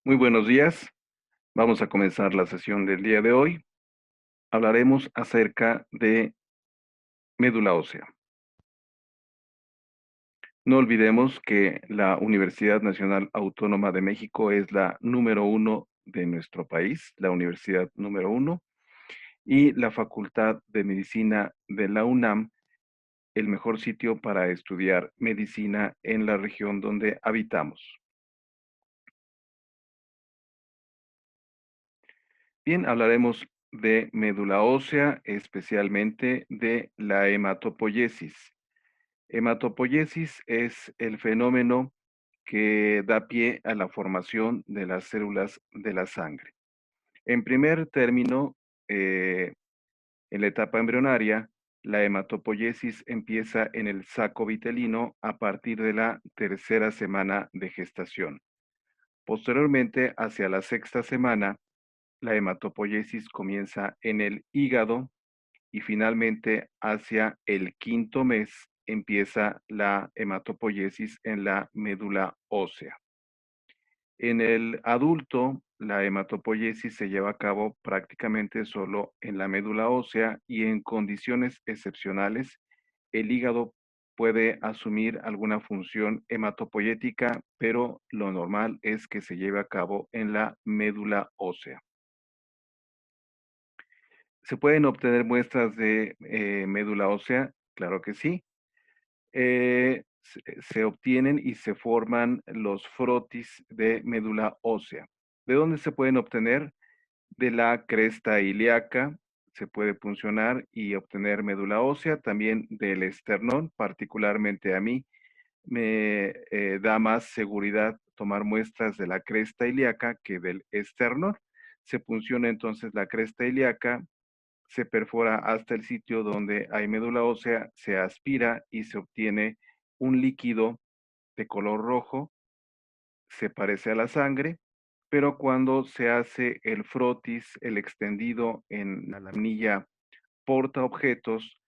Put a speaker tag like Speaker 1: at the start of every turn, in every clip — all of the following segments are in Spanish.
Speaker 1: Muy buenos días. Vamos a comenzar la sesión del día de hoy. Hablaremos acerca de médula ósea. No olvidemos que la Universidad Nacional Autónoma de México es la número uno de nuestro país, la universidad número uno, y la Facultad de Medicina de la UNAM, el mejor sitio para estudiar medicina en la región donde habitamos. Bien, hablaremos de médula ósea, especialmente de la hematopoiesis. Hematopoiesis es el fenómeno que da pie a la formación de las células de la sangre. En primer término, en la etapa embrionaria, la hematopoiesis empieza en el saco vitelino a partir de la tercera semana de gestación. Posteriormente, hacia la sexta semana, la hematopoiesis comienza en el hígado y finalmente hacia el quinto mes empieza la hematopoiesis en la médula ósea. En el adulto, la hematopoiesis se lleva a cabo prácticamente solo en la médula ósea y en condiciones excepcionales, el hígado puede asumir alguna función hematopoyética, pero lo normal es que se lleve a cabo en la médula ósea. ¿Se pueden obtener muestras de médula ósea? Claro que sí. Se obtienen y se forman los frotis de médula ósea. ¿De dónde se pueden obtener? De la cresta ilíaca se puede puncionar y obtener médula ósea, también del esternón, particularmente a mí me da más seguridad tomar muestras de la cresta ilíaca que del esternón. Se punciona entonces la cresta ilíaca, se perfora hasta el sitio donde hay médula ósea, se aspira y se obtiene un líquido de color rojo, se parece a la sangre, pero cuando se hace el frotis, el extendido en la laminilla porta objetos,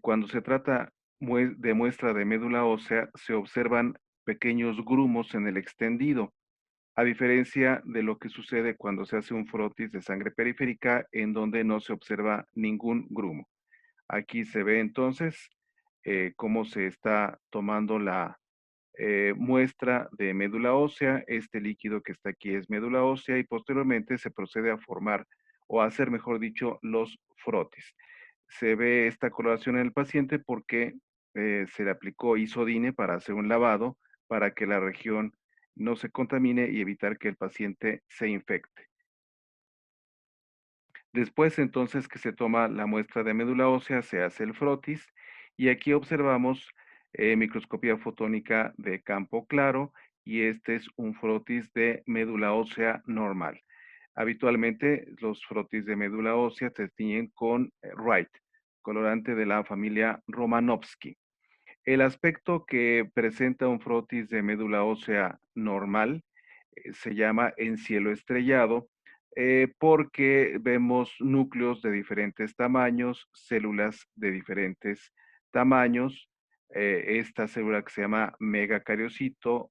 Speaker 1: cuando se trata de muestra de médula ósea, se observan pequeños grumos en el extendido, a diferencia de lo que sucede cuando se hace un frotis de sangre periférica en donde no se observa ningún grumo. Aquí se ve entonces cómo se está tomando la muestra de médula ósea. Este líquido que está aquí es médula ósea y posteriormente se procede a formar o a hacer, mejor dicho, los frotis. Se ve esta coloración en el paciente porque se le aplicó isodine para hacer un lavado para que la región no se contamine y evitar que el paciente se infecte. Después entonces que se toma la muestra de médula ósea, se hace el frotis y aquí observamos microscopía fotónica de campo claro y este es un frotis de médula ósea normal. Habitualmente los frotis de médula ósea se tiñen con Wright, colorante de la familia Romanovsky. El aspecto que presenta un frotis de médula ósea normal se llama en cielo estrellado porque vemos núcleos de diferentes tamaños, células de diferentes tamaños. Esta célula que se llama megacariocito,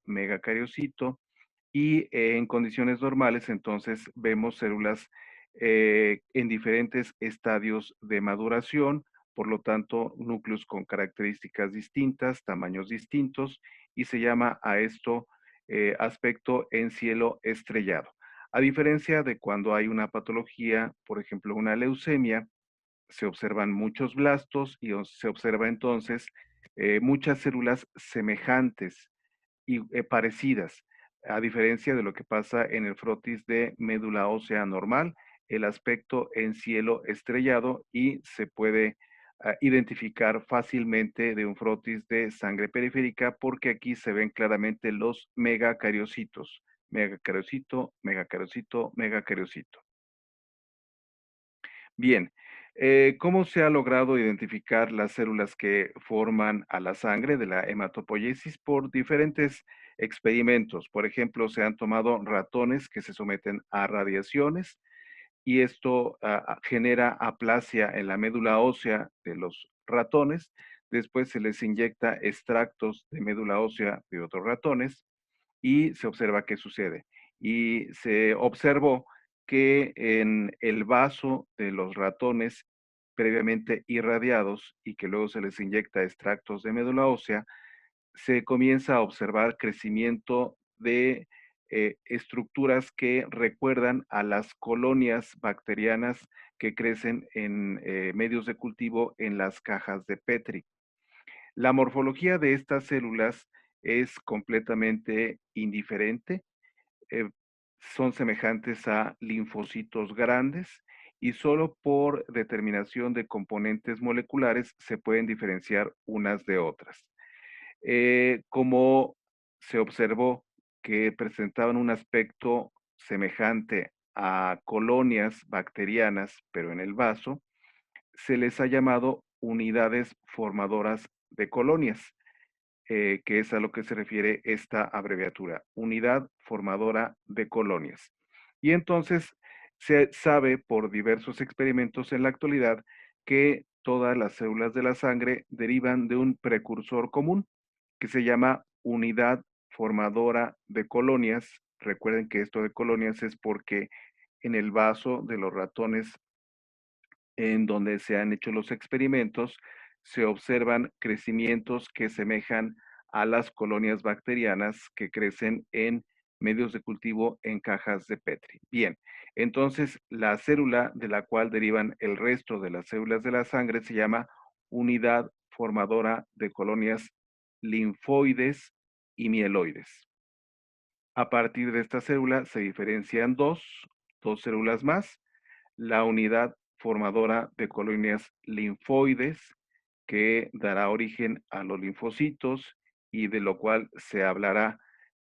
Speaker 1: y en condiciones normales entonces vemos células en diferentes estadios de maduración, por lo tanto núcleos con características distintas, tamaños distintos, y se llama a esto aspecto en cielo estrellado. A diferencia de cuando hay una patología, por ejemplo una leucemia, se observan muchos blastos y se observa entonces muchas células semejantes y parecidas, a diferencia de lo que pasa en el frotis de médula ósea normal, el aspecto en cielo estrellado y se puede identificar fácilmente de un frotis de sangre periférica porque aquí se ven claramente los megacariocitos, megacariocito, megacariocito, megacariocito. Bien, ¿cómo se ha logrado identificar las células que forman a la sangre de la hematopoiesis? Por diferentes experimentos. Por ejemplo, se han tomado ratones que se someten a radiaciones y esto genera aplasia en la médula ósea de los ratones. Después se les inyecta extractos de médula ósea de otros ratones y se observa qué sucede. Y se observó que en el vaso de los ratones previamente irradiados y que luego se les inyecta extractos de médula ósea, se comienza a observar crecimiento de estructuras que recuerdan a las colonias bacterianas que crecen en medios de cultivo en las cajas de Petri. La morfología de estas células es completamente indiferente, eh, son semejantes a linfocitos grandes y solo por determinación de componentes moleculares se pueden diferenciar unas de otras. Como se observó que presentaban un aspecto semejante a colonias bacterianas, pero en el vaso, se les ha llamado unidades formadoras de colonias, que es a lo que se refiere esta abreviatura, unidad formadora de colonias. Y entonces se sabe por diversos experimentos en la actualidad que todas las células de la sangre derivan de un precursor común que se llama unidad formadora de colonias. Recuerden que esto de colonias es porque en el vaso de los ratones en donde se han hecho los experimentos, se observan crecimientos que semejan a las colonias bacterianas que crecen en medios de cultivo en cajas de Petri. Bien, entonces la célula de la cual derivan el resto de las células de la sangre se llama unidad formadora de colonias linfoides y mieloides. A partir de esta célula se diferencian dos células más, la unidad formadora de colonias linfoides, que dará origen a los linfocitos y de lo cual se hablará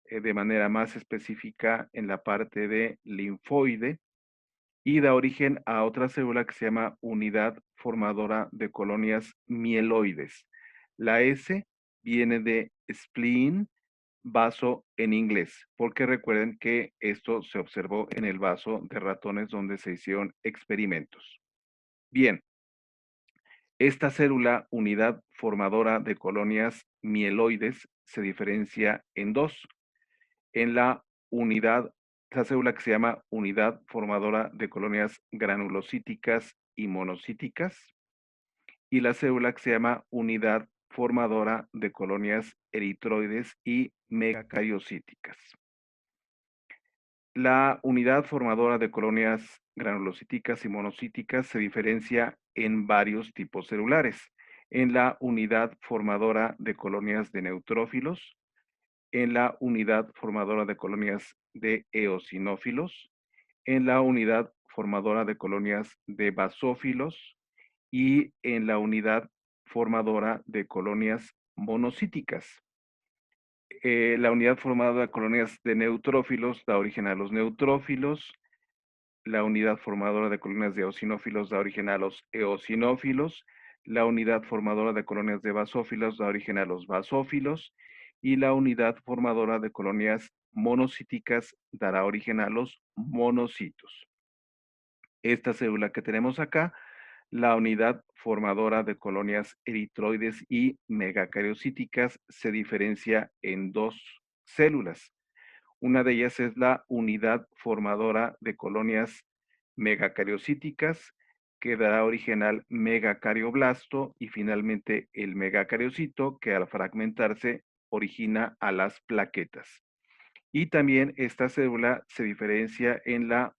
Speaker 1: de manera más específica en la parte de linfoide, y da origen a otra célula que se llama unidad formadora de colonias mieloides. La S viene de spleen, vaso en inglés, porque recuerden que esto se observó en el vaso de ratones donde se hicieron experimentos. Bien, esta célula, unidad formadora de colonias mieloides, se diferencia en dos. En la unidad, esta célula que se llama unidad formadora de colonias granulocíticas y monocíticas, y la célula que se llama unidad formadora de colonias eritroides y megacariocíticas. La unidad formadora de colonias granulocíticas y monocíticas se diferencia en varios tipos celulares. En la unidad formadora de colonias de neutrófilos, en la unidad formadora de colonias de eosinófilos, en la unidad formadora de colonias de basófilos y en la unidad formadora de colonias monocíticas. La unidad formada de colonias de neutrófilos da origen a los neutrófilos, la unidad formadora de colonias de eosinófilos da origen a los eosinófilos, la unidad formadora de colonias de basófilos da origen a los basófilos y la unidad formadora de colonias monocíticas dará origen a los monocitos. Esta célula que tenemos acá, la unidad formadora de colonias eritroides y megacariocíticas, se diferencia en dos células. Una de ellas es la unidad formadora de colonias megacariocíticas, que dará origen al megacarioplasto y finalmente el megacariocito, que al fragmentarse origina a las plaquetas. Y también esta célula se diferencia en la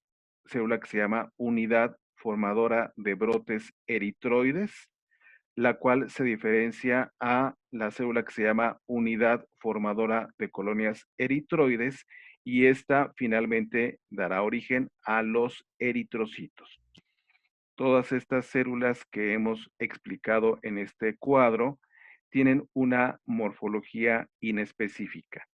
Speaker 1: célula que se llama unidad formadora de brotes eritroides, la cual se diferencia a la célula que se llama unidad formadora de colonias eritroides y esta finalmente dará origen a los eritrocitos. Todas estas células que hemos explicado en este cuadro tienen una morfología inespecífica.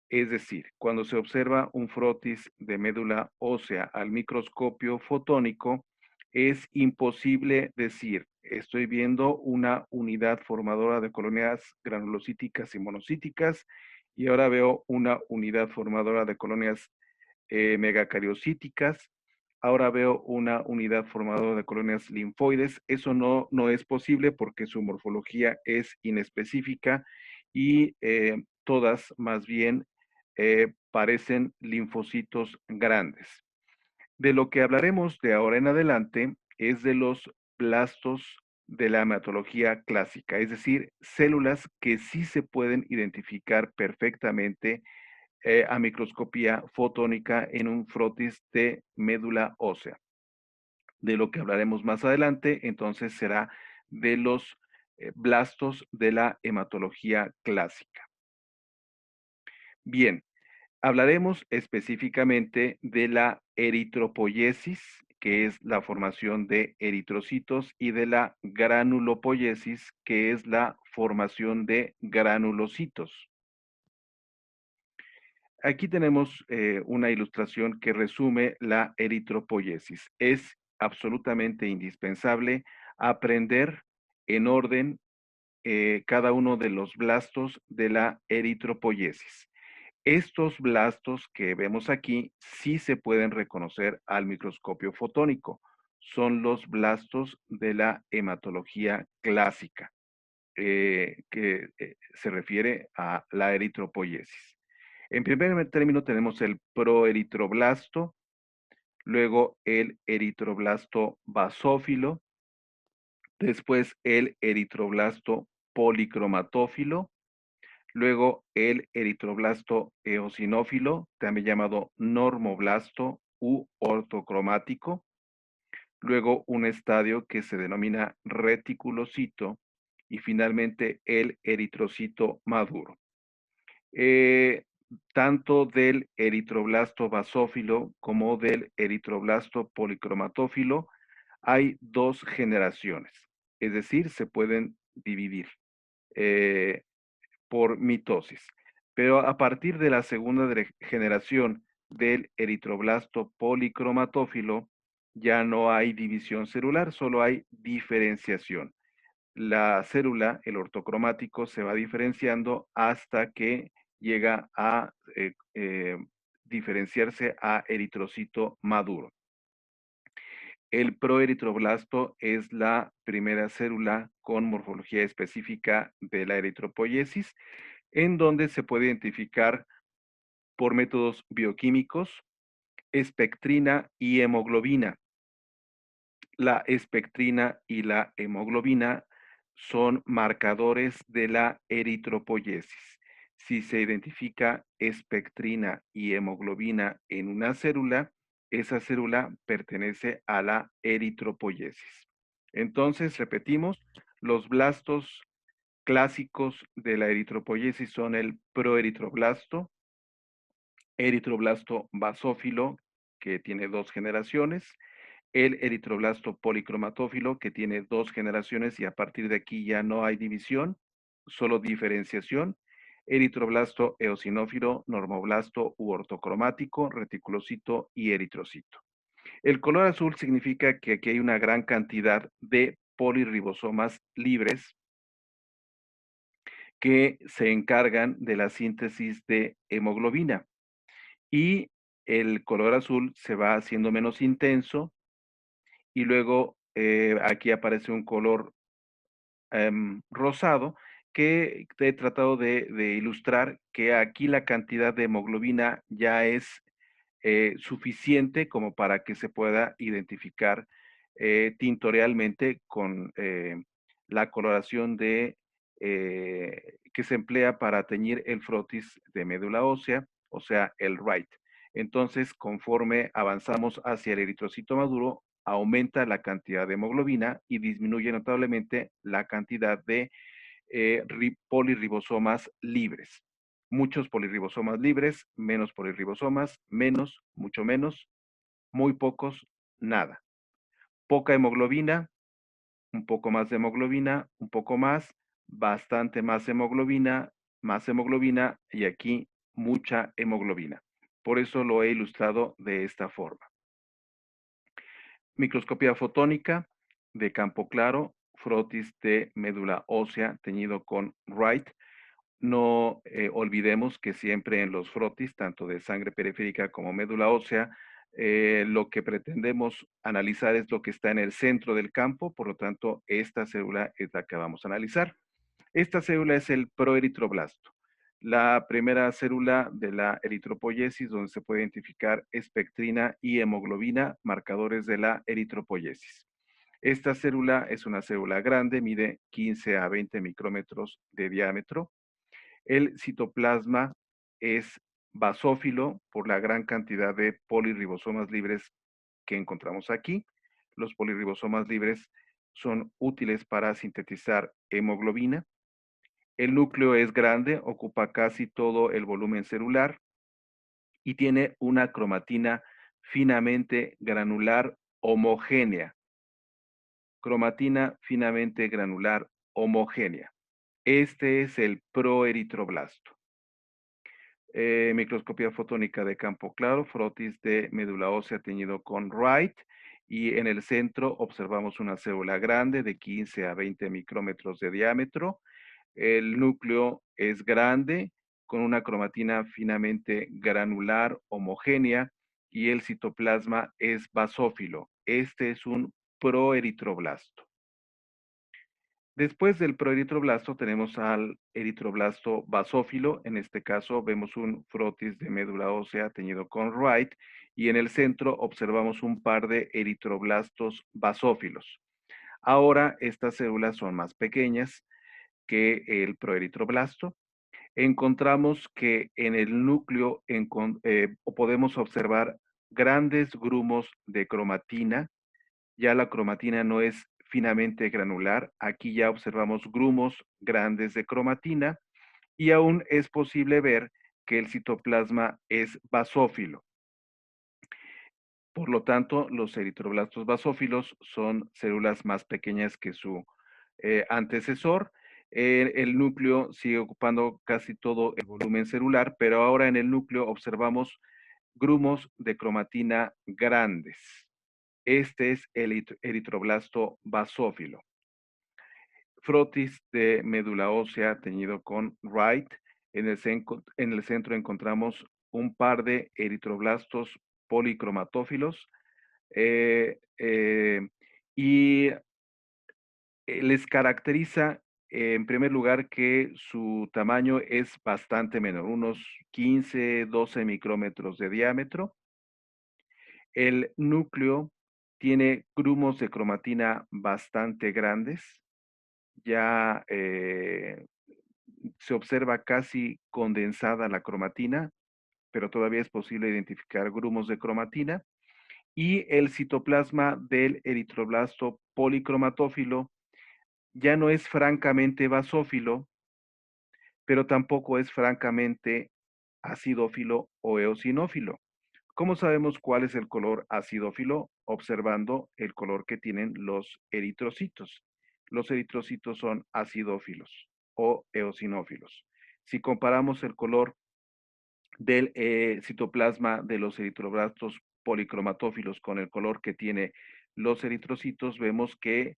Speaker 1: Es decir, cuando se observa un frotis de médula ósea al microscopio fotónico, es imposible decir, estoy viendo una unidad formadora de colonias granulocíticas y monocíticas y ahora veo una unidad formadora de colonias megacariocíticas, ahora veo una unidad formadora de colonias linfoides. Eso no es posible porque su morfología es inespecífica y todas más bien parecen linfocitos grandes. De lo que hablaremos de ahora en adelante es de los blastos de la hematología clásica, es decir, células que sí se pueden identificar perfectamente a microscopía fotónica en un frotis de médula ósea. De lo que hablaremos más adelante, entonces, será de los blastos de la hematología clásica. Bien, hablaremos específicamente de la eritropoyesis, que es la formación de eritrocitos, y de la granulopoyesis, que es la formación de granulocitos. Aquí tenemos una ilustración que resume la eritropoyesis. Es absolutamente indispensable aprender en orden cada uno de los blastos de la eritropoyesis. Estos blastos que vemos aquí sí se pueden reconocer al microscopio fotónico. Son los blastos de la hematología clásica, que se refiere a la eritropoyesis. En primer término tenemos el proeritroblasto, luego el eritroblasto basófilo, después el eritroblasto policromatófilo, luego el eritroblasto eosinófilo, también llamado normoblasto u ortocromático, luego un estadio que se denomina reticulocito y finalmente el eritrocito maduro. Eh, Tanto del eritroblasto basófilo como del eritroblasto policromatófilo hay dos generaciones, es decir, se pueden dividir eh, por mitosis. Pero a partir de la segunda generación del eritroblasto policromatófilo, ya no hay división celular, solo hay diferenciación. La célula, el ortocromático, se va diferenciando hasta que llega a diferenciarse a eritrocito maduro. El proeritroblasto es la primera célula con morfología específica de la eritropoyesis, en donde se puede identificar por métodos bioquímicos espectrina y hemoglobina. La espectrina y la hemoglobina son marcadores de la eritropoyesis. Si se identifica espectrina y hemoglobina en una célula, esa célula pertenece a la eritropoyesis. Entonces, repetimos, los blastos clásicos de la eritropoyesis son el proeritroblasto, eritroblasto basófilo, que tiene dos generaciones, el eritroblasto policromatófilo, que tiene dos generaciones y a partir de aquí ya no hay división, solo diferenciación, eritroblasto eosinófilo, normoblasto u ortocromático, reticulocito y eritrocito. El color azul significa que aquí hay una gran cantidad de polirribosomas libres que se encargan de la síntesis de hemoglobina y el color azul se va haciendo menos intenso y luego aquí aparece un color rosado que he tratado de ilustrar que aquí la cantidad de hemoglobina ya es suficiente como para que se pueda identificar tintorealmente con la coloración que se emplea para teñir el frotis de médula ósea, o sea, el Wright. Entonces, conforme avanzamos hacia el eritrocito maduro, aumenta la cantidad de hemoglobina y disminuye notablemente la cantidad de polirribosomas libres. Muchos polirribosomas libres, menos polirribosomas, menos, mucho menos, muy pocos, nada. Poca hemoglobina, un poco más de hemoglobina, un poco más, bastante más hemoglobina y aquí mucha hemoglobina. Por eso lo he ilustrado de esta forma. Microscopía fotónica de campo claro, frotis de médula ósea teñido con Wright. No olvidemos que siempre en los frotis, tanto de sangre periférica como médula ósea, lo que pretendemos analizar es lo que está en el centro del campo, por lo tanto, esta célula es la que vamos a analizar. Esta célula es el proeritroblasto. La primera célula de la eritropoyesis, donde se puede identificar espectrina y hemoglobina, marcadores de la eritropoyesis. Esta célula es una célula grande, mide 15 a 20 micrómetros de diámetro. El citoplasma es basófilo por la gran cantidad de polirribosomas libres que encontramos aquí. Los polirribosomas libres son útiles para sintetizar hemoglobina. El núcleo es grande, ocupa casi todo el volumen celular y tiene una cromatina finamente granular homogénea. Cromatina finamente granular homogénea. Este es el proeritroblasto. Microscopía fotónica de campo claro, frotis de médula ósea teñido con Wright, y en el centro observamos una célula grande de 15 a 20 micrómetros de diámetro. El núcleo es grande, con una cromatina finamente granular homogénea, y el citoplasma es basófilo. Este es un proeritroblasto. Después del proeritroblasto tenemos al eritroblasto basófilo. En este caso vemos un frotis de médula ósea teñido con Wright, y en el centro observamos un par de eritroblastos basófilos. Ahora estas células son más pequeñas que el proeritroblasto. Encontramos que en el núcleo podemos observar grandes grumos de cromatina. Ya la cromatina no es finamente granular. Aquí ya observamos grumos grandes de cromatina, y aún es posible ver que el citoplasma es basófilo. Por lo tanto, los eritroblastos basófilos son células más pequeñas que su antecesor. El núcleo sigue ocupando casi todo el volumen celular, pero ahora en el núcleo observamos grumos de cromatina grandes. Este es el eritroblasto basófilo. Frotis de médula ósea teñido con Wright. En el centro encontramos un par de eritroblastos policromatófilos, eh, eh, y les caracteriza, en primer lugar, que su tamaño es bastante menor, unos 15, 12 micrómetros de diámetro. El núcleo tiene grumos de cromatina bastante grandes. Ya se observa casi condensada la cromatina, pero todavía es posible identificar grumos de cromatina. Y el citoplasma del eritroblasto policromatófilo ya no es francamente basófilo, pero tampoco es francamente acidófilo o eosinófilo. ¿Cómo sabemos cuál es el color acidófilo? Observando el color que tienen los eritrocitos. Los eritrocitos son acidófilos o eosinófilos. Si comparamos el color del citoplasma de los eritroblastos policromatófilos con el color que tiene los eritrocitos, vemos que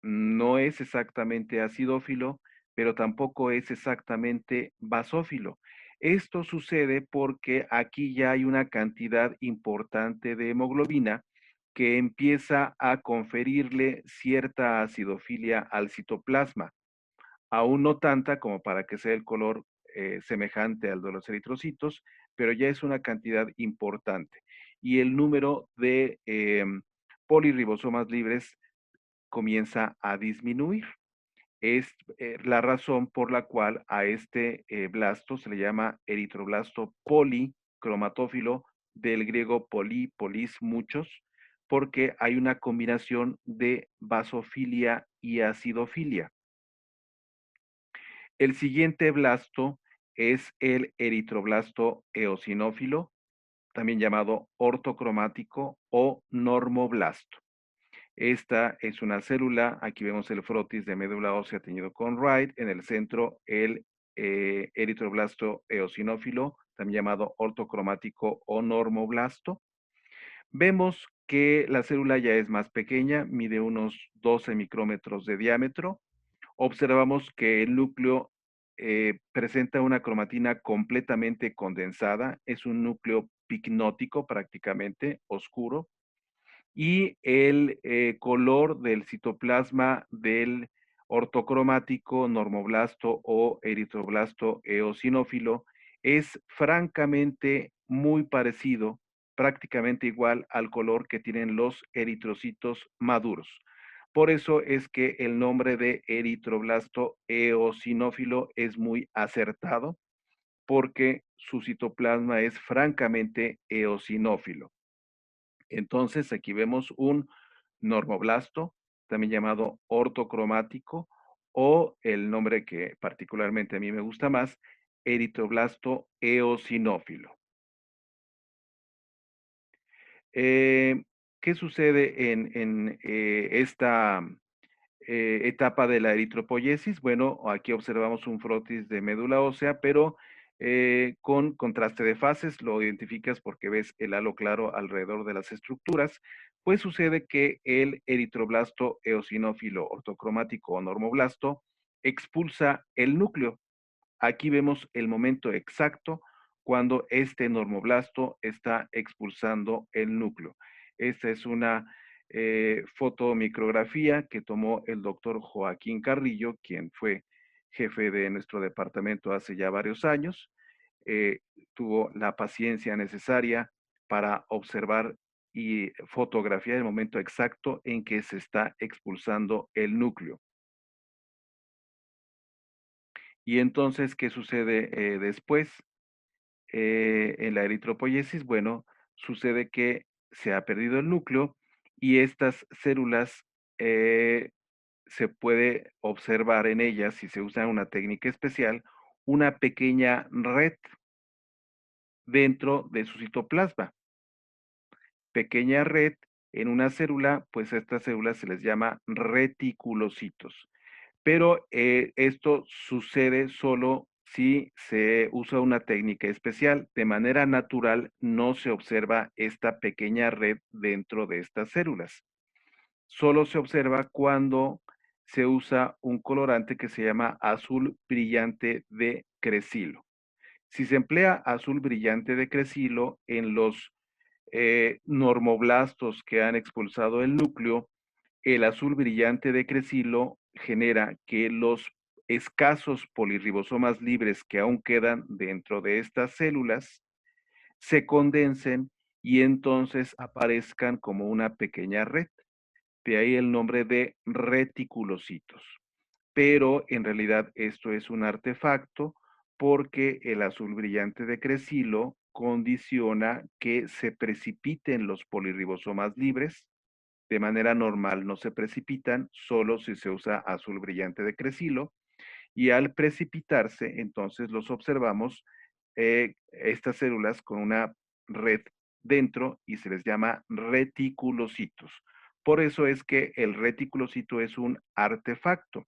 Speaker 1: no es exactamente acidófilo, pero tampoco es exactamente basófilo. Esto sucede porque aquí ya hay una cantidad importante de hemoglobina que empieza a conferirle cierta acidofilia al citoplasma, aún no tanta como para que sea el color semejante al de los eritrocitos, pero ya es una cantidad importante. Y el número de polirribosomas libres comienza a disminuir. Es la razón por la cual a este blasto se le llama eritroblasto policromatófilo, del griego poli, polis, muchos, porque hay una combinación de basofilia y acidofilia. El siguiente blasto es el eritroblasto eosinófilo, también llamado ortocromático o normoblasto. Esta es una célula, aquí vemos el frotis de médula ósea teñido con Wright, en el centro el eritroblasto eosinófilo, también llamado ortocromático o normoblasto. Vemos que la célula ya es más pequeña, mide unos 12 micrómetros de diámetro. Observamos que el núcleo presenta una cromatina completamente condensada, es un núcleo picnótico prácticamente, oscuro, y el color del citoplasma del ortocromático, normoblasto o eritroblasto eosinófilo es francamente muy parecido, prácticamente igual al color que tienen los eritrocitos maduros. Por eso es que el nombre de eritroblasto eosinófilo es muy acertado, porque su citoplasma es francamente eosinófilo. Entonces, aquí vemos un normoblasto, también llamado ortocromático, o el nombre que particularmente a mí me gusta más, eritroblasto eosinófilo. Eh, ¿Qué sucede en esta etapa de la eritropoyesis? Bueno, aquí observamos un frotis de médula ósea, pero con contraste de fases, lo identificas porque ves el halo claro alrededor de las estructuras. Pues sucede que el eritroblasto eosinófilo ortocromático o normoblasto expulsa el núcleo. Aquí vemos el momento exacto cuando este normoblasto está expulsando el núcleo. Esta es una fotomicrografía que tomó el doctor Joaquín Carrillo, quien fue jefe de nuestro departamento hace ya varios años. Eh, Tuvo la paciencia necesaria para observar y fotografiar el momento exacto en que se está expulsando el núcleo. Y entonces, ¿qué sucede después? En la eritropoyesis, bueno, sucede que se ha perdido el núcleo y estas células se puede observar en ellas, si se usa una técnica especial, una pequeña red dentro de su citoplasma. Pequeña red en una célula, pues a estas células se les llama reticulocitos. Pero esto sucede solo si se usa una técnica especial. De manera natural no se observa esta pequeña red dentro de estas células. Solo se observa cuando se usa un colorante que se llama azul brillante de crecilo. Si se emplea azul brillante de crecilo en los normoblastos que han expulsado el núcleo, el azul brillante de crecilo genera que los escasos polirribosomas libres que aún quedan dentro de estas células se condensen y entonces aparezcan como una pequeña red. De ahí el nombre de reticulocitos. Pero en realidad esto es un artefacto porque el azul brillante de crecilo condiciona que se precipiten los polirribosomas libres. De manera normal no se precipitan, solo si se usa azul brillante de crecilo, y al precipitarse, entonces los observamos estas células con una red dentro y se les llama reticulocitos. Por eso es que el reticulocito es un artefacto.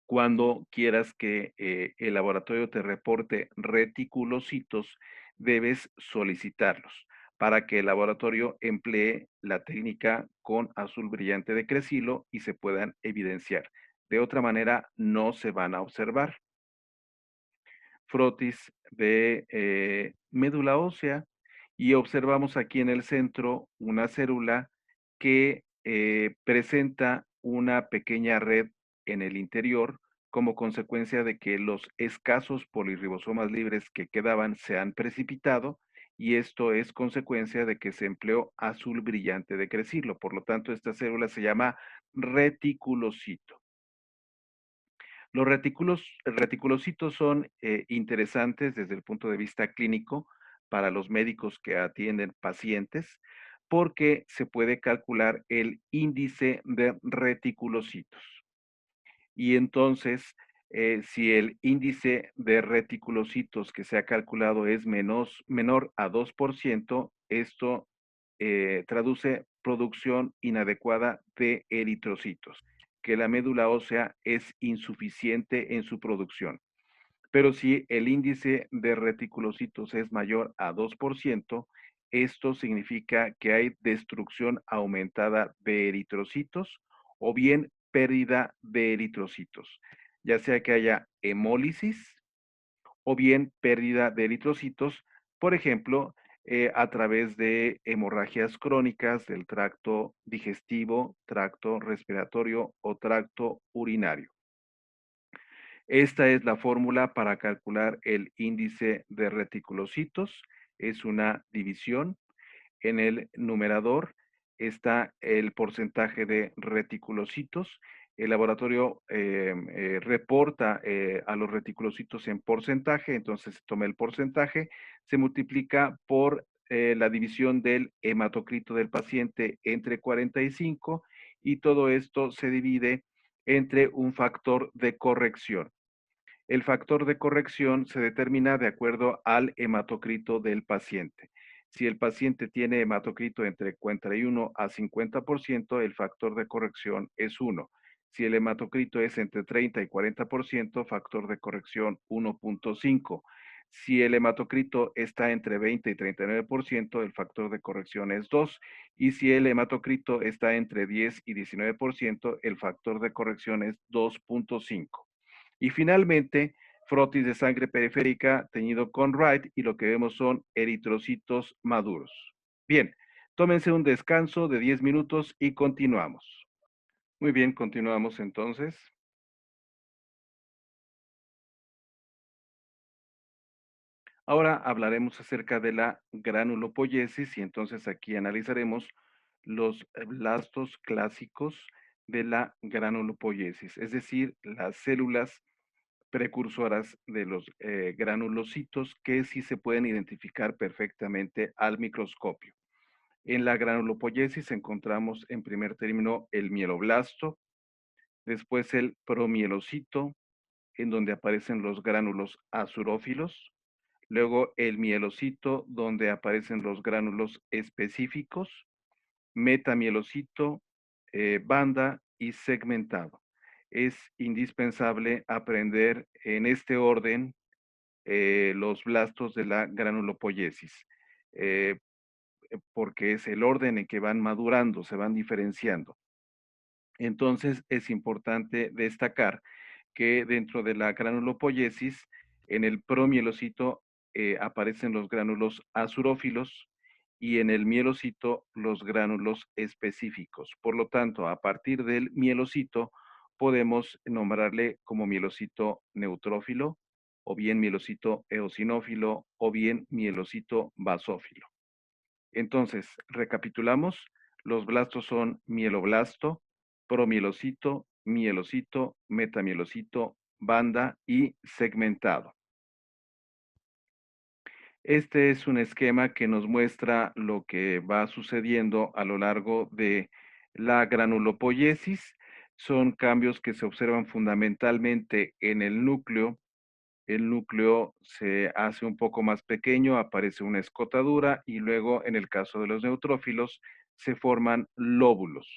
Speaker 1: Cuando quieras que el laboratorio te reporte reticulocitos, debes solicitarlos para que el laboratorio emplee la técnica con azul brillante de crecilo y se puedan evidenciar. De otra manera, no se van a observar. Frotis de médula ósea y observamos aquí en el centro una célula que presenta una pequeña red en el interior como consecuencia de que los escasos polirribosomas libres que quedaban se han precipitado y esto es consecuencia de que se empleó azul brillante de crecilo. Por lo tanto, esta célula se llama reticulocito. Los reticulocitos son interesantes desde el punto de vista clínico para los médicos que atienden pacientes porque se puede calcular el índice de reticulocitos. Y entonces, si el índice de reticulocitos que se ha calculado es menor a 2%, esto traduce producción inadecuada de eritrocitos, que la médula ósea es insuficiente en su producción. Pero si el índice de reticulocitos es mayor a 2%, esto significa que hay destrucción aumentada de eritrocitos o bien pérdida de eritrocitos, ya sea que haya hemólisis o bien pérdida de eritrocitos, por ejemplo, a través de hemorragias crónicas del tracto digestivo, tracto respiratorio o tracto urinario. Esta es la fórmula para calcular el índice de reticulocitos. Es una división. En el numerador está el porcentaje de reticulocitos. El laboratorio reporta a los reticulocitos en porcentaje, entonces se toma el porcentaje, se multiplica por la división del hematocrito del paciente entre 45 y todo esto se divide entre un factor de corrección. El factor de corrección se determina de acuerdo al hematocrito del paciente. Si el paciente tiene hematocrito entre 41 a 50%, el factor de corrección es 1. Si el hematocrito es entre 30 y 40%, factor de corrección 1.5. Si el hematocrito está entre 20 y 39%, el factor de corrección es 2. Y si el hematocrito está entre 10 y 19%, el factor de corrección es 2.5. Y finalmente, frotis de sangre periférica teñido con Wright y lo que vemos son eritrocitos maduros. Bien, tómense un descanso de 10 minutos y continuamos. Muy bien, continuamos entonces. Ahora hablaremos acerca de la granulopoyesis y entonces aquí analizaremos los blastos clásicos de la granulopoyesis, es decir, las células precursoras de los granulocitos que sí se pueden identificar perfectamente al microscopio. En la granulopoyesis encontramos en primer término el mieloblasto, después el promielocito, en donde aparecen los gránulos azurófilos, luego el mielocito, donde aparecen los gránulos específicos, metamielocito, banda y segmentado. Es indispensable aprender en este orden los blastos de la granulopoyesis, eh, porque es el orden en que van madurando, se van diferenciando. Entonces es importante destacar que dentro de la granulopoyesis, en el promielocito aparecen los gránulos azurófilos y en el mielocito los gránulos específicos. Por lo tanto, a partir del mielocito podemos nombrarle como mielocito neutrófilo, o bien mielocito eosinófilo, o bien mielocito basófilo. Entonces, recapitulamos, los blastos son mieloblasto, promielocito, mielocito, metamielocito, banda y segmentado. Este es un esquema que nos muestra lo que va sucediendo a lo largo de la granulopoyesis. Son cambios que se observan fundamentalmente en el núcleo. El núcleo se hace un poco más pequeño, aparece una escotadura y luego, en el caso de los neutrófilos, se forman lóbulos.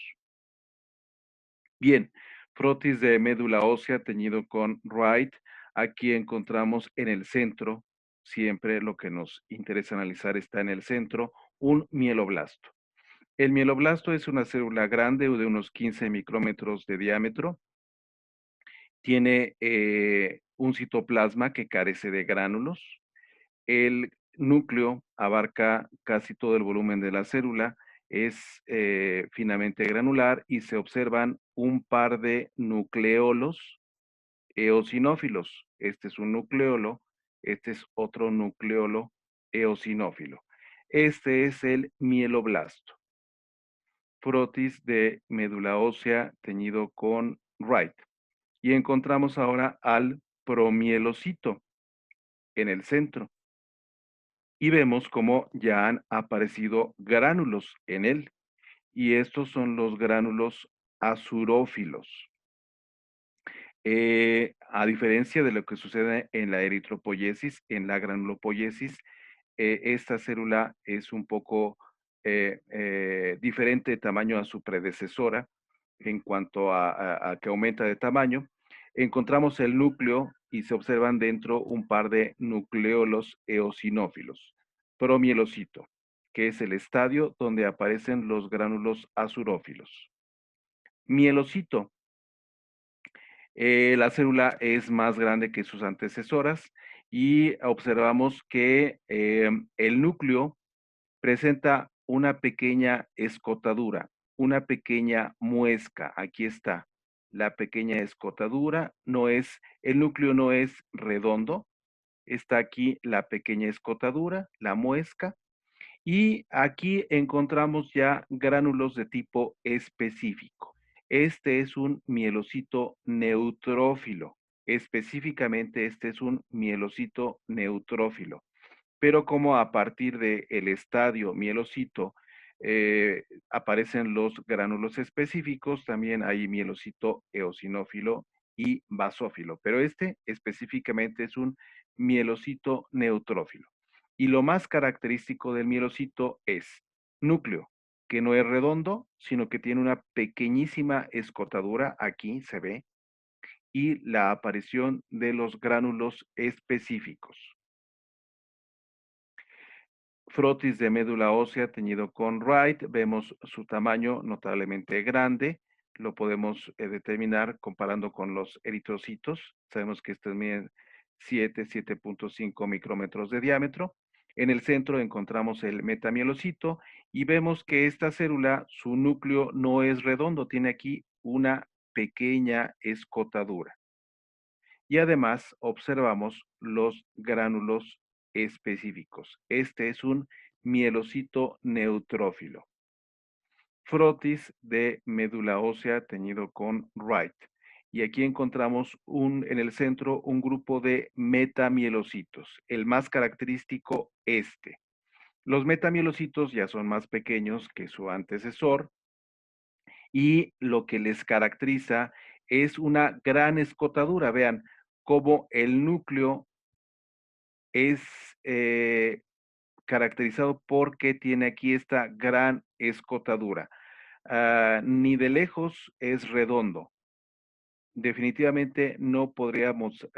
Speaker 1: Bien, frotis de médula ósea teñido con Wright. Aquí encontramos en el centro, siempre lo que nos interesa analizar está en el centro, un mieloblasto. El mieloblasto es una célula grande de unos 15 micrómetros de diámetro. Tiene un citoplasma que carece de gránulos. El núcleo abarca casi todo el volumen de la célula, es finamente granular y se observan un par de nucleolos eosinófilos. Este es un nucleolo, este es otro nucleolo eosinófilo. Este es el mieloblasto, frotis de médula ósea teñido con Wright. Y encontramos ahora al promielocito en el centro y vemos cómo ya han aparecido gránulos en él. Y estos son los gránulos azurófilos. A diferencia de lo que sucede en la eritropoyesis, en la granulopoyesis, esta célula es un poco diferente de tamaño a su predecesora en cuanto a que aumenta de tamaño. Encontramos el núcleo y se observan dentro un par de nucleolos eosinófilos. Promielocito, que es el estadio donde aparecen los gránulos azurófilos. Mielocito, la célula es más grande que sus antecesoras y observamos que el núcleo presenta una pequeña escotadura, una pequeña muesca. Aquí está la pequeña escotadura. El núcleo no es redondo. Está aquí la pequeña escotadura, la muesca. Y aquí encontramos ya gránulos de tipo específico. Este es un mielocito neutrófilo. Específicamente, este es un mielocito neutrófilo. Pero como a partir del estadio mielocito aparecen los gránulos específicos, también hay mielocito eosinófilo y basófilo. Pero este específicamente es un mielocito neutrófilo. Y lo más característico del mielocito es núcleo, que no es redondo, sino que tiene una pequeñísima escotadura, aquí se ve, y la aparición de los gránulos específicos. Frotis de médula ósea teñido con Wright, vemos su tamaño notablemente grande, lo podemos determinar comparando con los eritrocitos, sabemos que este mide 7.5 micrómetros de diámetro. En el centro encontramos el metamielocito y vemos que esta célula, su núcleo no es redondo, tiene aquí una pequeña escotadura. Y además observamos los gránulos específicos. Este es un mielocito neutrófilo. Frotis de médula ósea teñido con Wright. Y aquí encontramos en el centro un grupo de metamielocitos. El más característico, este. Los metamielocitos ya son más pequeños que su antecesor y lo que les caracteriza es una gran escotadura. Vean cómo el núcleo es caracterizado porque tiene aquí esta gran escotadura. Ni de lejos es redondo. Definitivamente no podríamos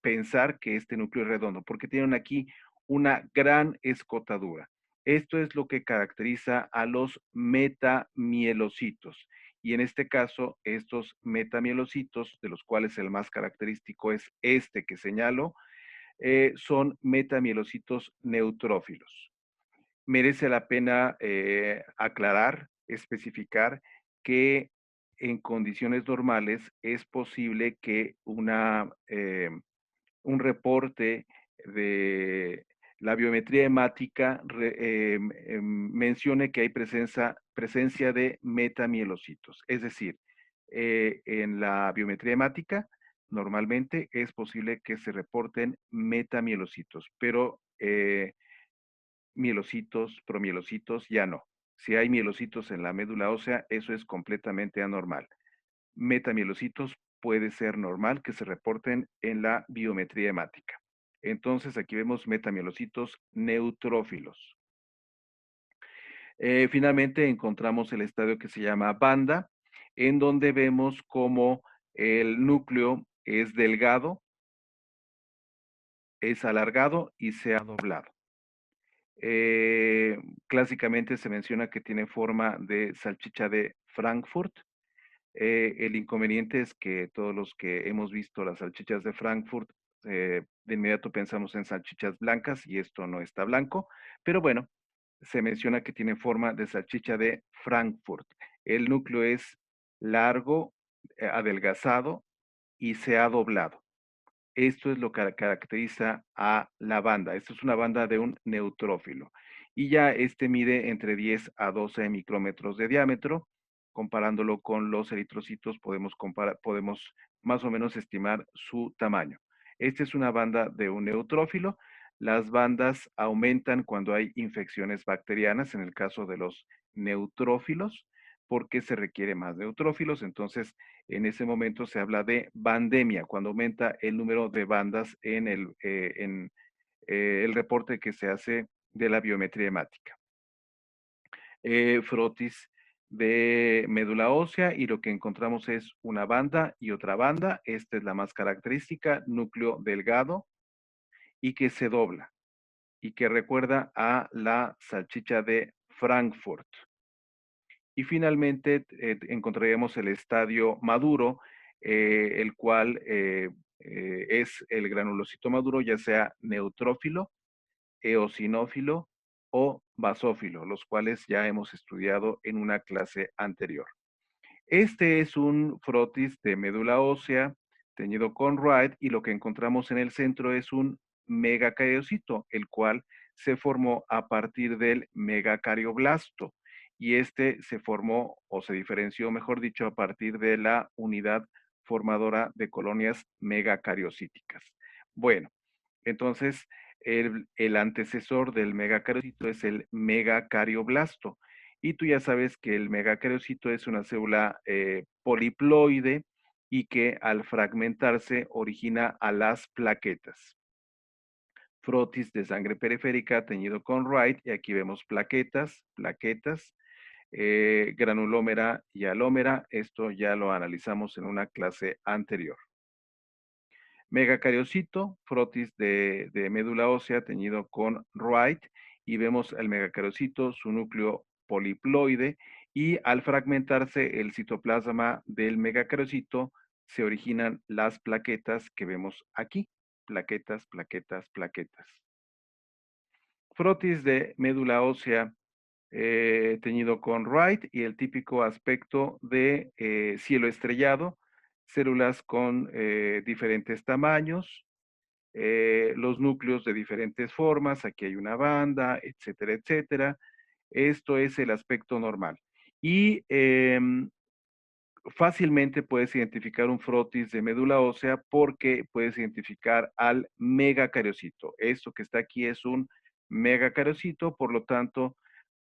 Speaker 1: pensar que este núcleo es redondo porque tienen aquí una gran escotadura. Esto es lo que caracteriza a los metamielocitos. Y en este caso, estos metamielocitos, de los cuales el más característico es este que señalo, son metamielocitos neutrófilos. Merece la pena aclarar, especificar que en condiciones normales es posible que un reporte de la biometría hemática mencione que hay presencia de metamielocitos. Es decir, en la biometría hemática normalmente es posible que se reporten metamielocitos, pero mielocitos, promielocitos, ya no. Si hay mielocitos en la médula ósea, eso es completamente anormal. Metamielocitos puede ser normal que se reporten en la biometría hemática. Entonces aquí vemos metamielocitos neutrófilos. Finalmente encontramos el estadio que se llama banda, en donde vemos cómo el núcleo es delgado, es alargado y se ha doblado. Clásicamente se menciona que tiene forma de salchicha de Frankfurt. El inconveniente es que todos los que hemos visto las salchichas de Frankfurt, de inmediato pensamos en salchichas blancas y esto no está blanco, pero bueno, se menciona que tiene forma de salchicha de Frankfurt. El núcleo es largo, adelgazado y se ha doblado. Esto es lo que caracteriza a la banda. Esto es una banda de un neutrófilo. Y ya este mide entre 10 a 12 micrómetros de diámetro. Comparándolo con los eritrocitos, podemos más o menos estimar su tamaño. Esta es una banda de un neutrófilo. Las bandas aumentan cuando hay infecciones bacterianas, en el caso de los neutrófilos, porque se requiere más neutrófilos. Entonces, en ese momento se habla de bandemia, cuando aumenta el número de bandas en el reporte que se hace de la biometría hemática. Frotis de médula ósea y lo que encontramos es una banda y otra banda. Esta es la más característica, núcleo delgado y que se dobla y que recuerda a la salchicha de Frankfurt. Y finalmente encontraríamos el estadio maduro, el cual es el granulocito maduro, ya sea neutrófilo, eosinófilo o basófilo, los cuales ya hemos estudiado en una clase anterior. Este es un frotis de médula ósea teñido con Wright y lo que encontramos en el centro es un megacariocito, el cual se formó a partir del megacardioblasto y este se formó o se diferenció, mejor dicho, a partir de la unidad formadora de colonias megacariocíticas. Bueno, entonces el antecesor del megacariocito es el megacardioblasto. Y tú ya sabes que el megacariocito es una célula poliploide y que al fragmentarse origina a las plaquetas. Frotis de sangre periférica teñido con Wright, y aquí vemos plaquetas, granulómera y alómera. Esto ya lo analizamos en una clase anterior. Megacariocito, frotis de médula ósea teñido con Wright, y vemos el megacariocito, su núcleo poliploide, y al fragmentarse el citoplasma del megacariocito se originan las plaquetas que vemos aquí. Plaquetas, plaquetas, plaquetas. Frotis de médula ósea teñido con Wright y el típico aspecto de cielo estrellado, células con diferentes tamaños, los núcleos de diferentes formas, aquí hay una banda, etcétera, etcétera. Esto es el aspecto normal. Y fácilmente puedes identificar un frotis de médula ósea porque puedes identificar al megacariocito. Esto que está aquí es un megacariocito, por lo tanto,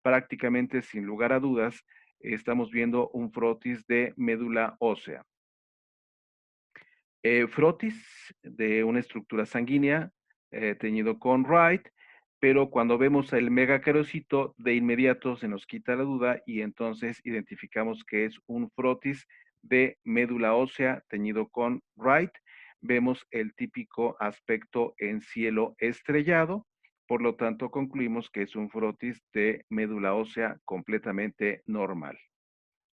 Speaker 1: prácticamente sin lugar a dudas, estamos viendo un frotis de médula ósea. Frotis de una estructura sanguínea teñido con Wright, pero cuando vemos el megacarocito, de inmediato se nos quita la duda y entonces identificamos que es un frotis de médula ósea teñido con Wright. Vemos el típico aspecto en cielo estrellado, por lo tanto concluimos que es un frotis de médula ósea completamente normal.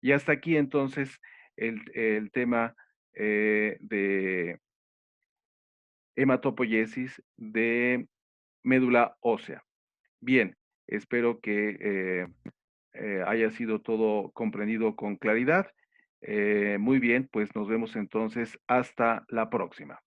Speaker 1: Y hasta aquí entonces el tema de hematopoiesis de médula ósea. Bien, espero que haya sido todo comprendido con claridad. Muy bien, pues nos vemos entonces hasta la próxima.